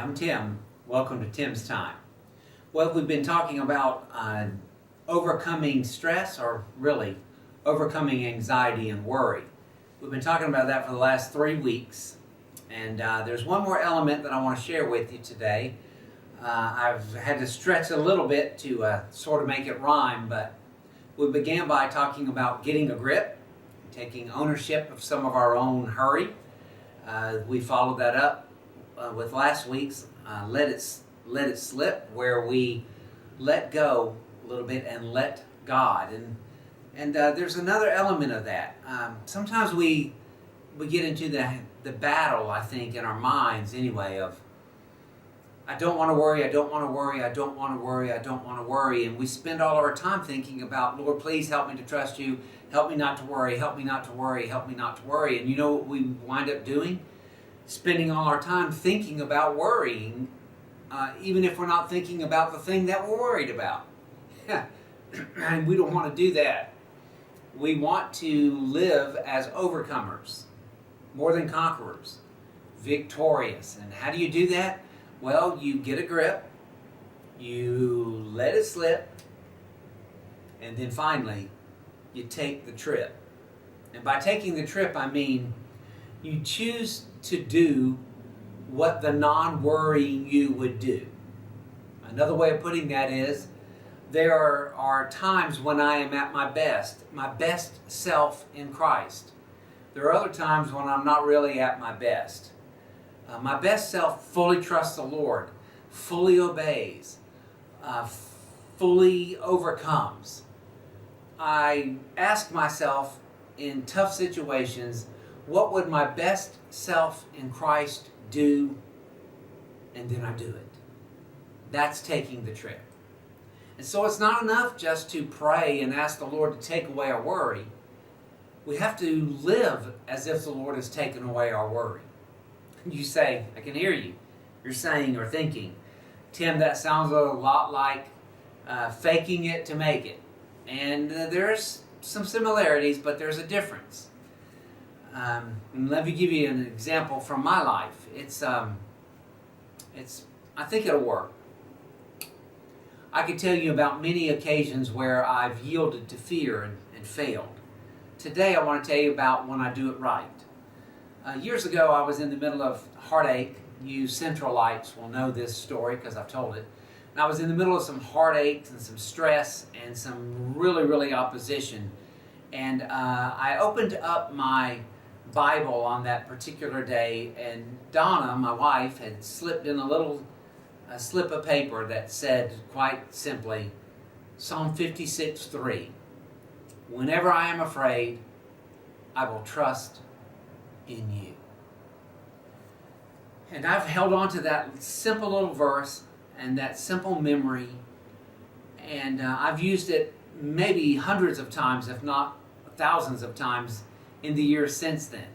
I'm Tim. Welcome to Tim's Time. Well, we've been talking about overcoming stress, or really overcoming anxiety and worry. We've been talking about that for the last 3 weeks, and there's one more element that I want to share with you today. I've had to stretch a little bit to sort of make it rhyme, but we began by talking about getting a grip, taking ownership of some of our own hurry. We followed that up with last week's let it slip, where we let go a little bit and let God. And there's another element of that. Sometimes we get into the battle, I think, in our minds anyway, of I don't want to worry, I don't want to worry, I don't want to worry, I don't want to worry. And we spend all of our time thinking about, Lord, please help me to trust you. Help me not to worry, help me not to worry, help me not to worry. And you know what we wind up doing? Spending all our time thinking about worrying, even if we're not thinking about the thing that we're worried about. And we don't want to do that. We want to live as overcomers, more than conquerors, victorious. And how do you do that? Well, you get a grip, you let it slip, and then finally, you take the trip. And by taking the trip, I mean you choose to do what the non-worrying you would do. Another way of putting that is, there are times when I am at my best self in Christ. There are other times when I'm not really at my best. My best self fully trusts the Lord, fully obeys, fully overcomes. I ask myself in tough situations, what would my best self in Christ do? And then I do it. That's taking the trip. And so it's not enough just to pray and ask the Lord to take away our worry. We have to live as if the Lord has taken away our worry. You say, I can hear you. You're saying or thinking, Tim, that sounds a lot like faking it to make it. And there's some similarities, but there's a difference. And let me give you an example from my life. I think it'll work. I could tell you about many occasions where I've yielded to fear and failed. Today I want to tell you about when I do it right. Years ago I was in the middle of heartache. You Centralites will know this story because I've told it. And I was in the middle of some heartaches and some stress and some really opposition. And I opened up my Bible on that particular day, and Donna, my wife, had slipped in a slip of paper that said quite simply, Psalm 56:3. Whenever I am afraid, I will trust in you. And I've held on to that simple little verse and that simple memory, and I've used it maybe hundreds of times, if not thousands of times, in the years since then.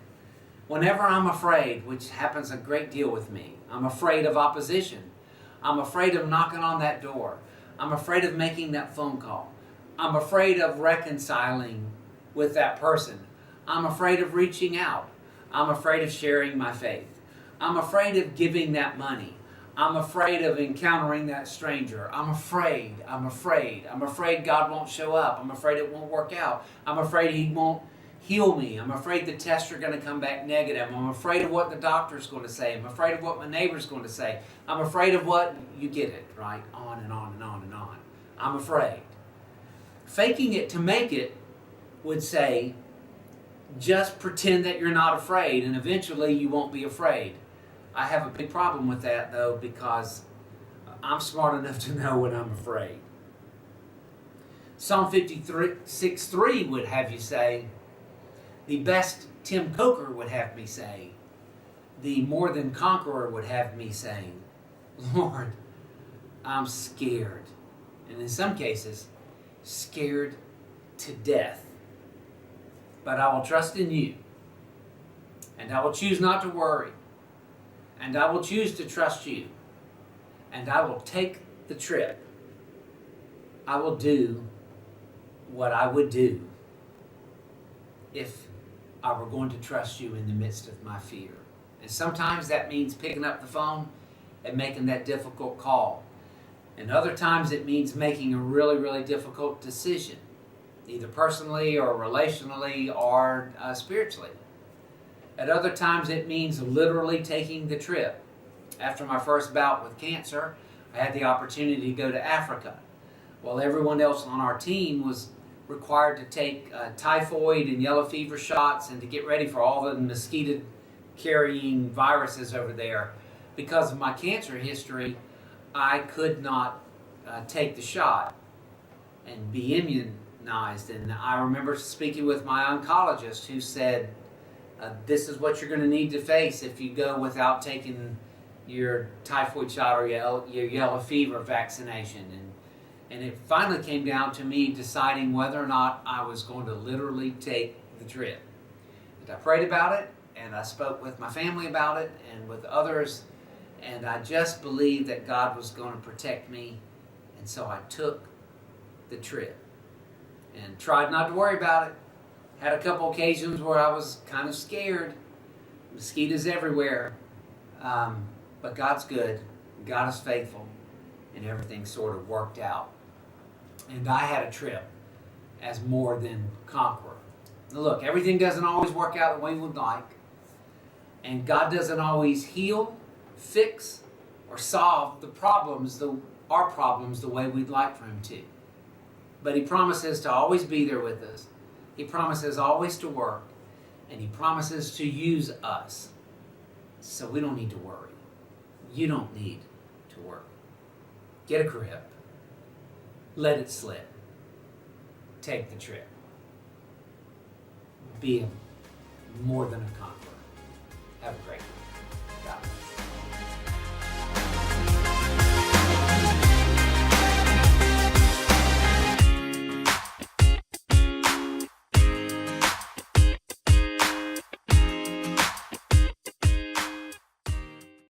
Whenever I'm afraid, which happens a great deal with me, I'm afraid of opposition. I'm afraid of knocking on that door. I'm afraid of making that phone call. I'm afraid of reconciling with that person. I'm afraid of reaching out. I'm afraid of sharing my faith. I'm afraid of giving that money. I'm afraid of encountering that stranger. I'm afraid God won't show up. I'm afraid it won't work out. I'm afraid He won't heal me. I'm afraid the tests are going to come back negative. I'm afraid of what the doctor's going to say. I'm afraid of what my neighbor's going to say. I'm afraid of what, you get it, right? On and on and on and on. I'm afraid. Faking it to make it would say, just pretend that you're not afraid, and eventually you won't be afraid. I have a big problem with that, though, because I'm smart enough to know when I'm afraid. Psalm 56:3 would have you say, the best Tim Coker would have me say, the more than conqueror would have me saying, Lord, I'm scared. And in some cases, scared to death. But I will trust in you. And I will choose not to worry. And I will choose to trust you. And I will take the trip. I will do what I would do if I were going to trust you in the midst of my fear. And sometimes that means picking up the phone and making that difficult call. And other times it means making a really, really difficult decision, either personally or relationally or spiritually. At other times it means literally taking the trip. After my first bout with cancer, I had the opportunity to go to Africa. While everyone else on our team was required to take typhoid and yellow fever shots and to get ready for all the mosquito-carrying viruses over there. Because of my cancer history, I could not take the shot and be immunized. And I remember speaking with my oncologist who said, this is what you're going to need to face if you go without taking your typhoid shot or your yellow fever vaccination. And it finally came down to me deciding whether or not I was going to literally take the trip. And I prayed about it, and I spoke with my family about it and with others, and I just believed that God was going to protect me, and so I took the trip and tried not to worry about it. Had a couple occasions where I was kind of scared. Mosquitoes everywhere. But God's good. God is faithful. And everything sort of worked out. And I had a trip as more than conqueror. Now look, everything doesn't always work out the way we would like. And God doesn't always heal, fix, or solve our problems the way we'd like for Him to. But He promises to always be there with us. He promises always to work, and He promises to use us. So we don't need to worry. You don't need to worry. Get a grip. Let it slip. Take the trip. Be more than a conqueror. Have a great day.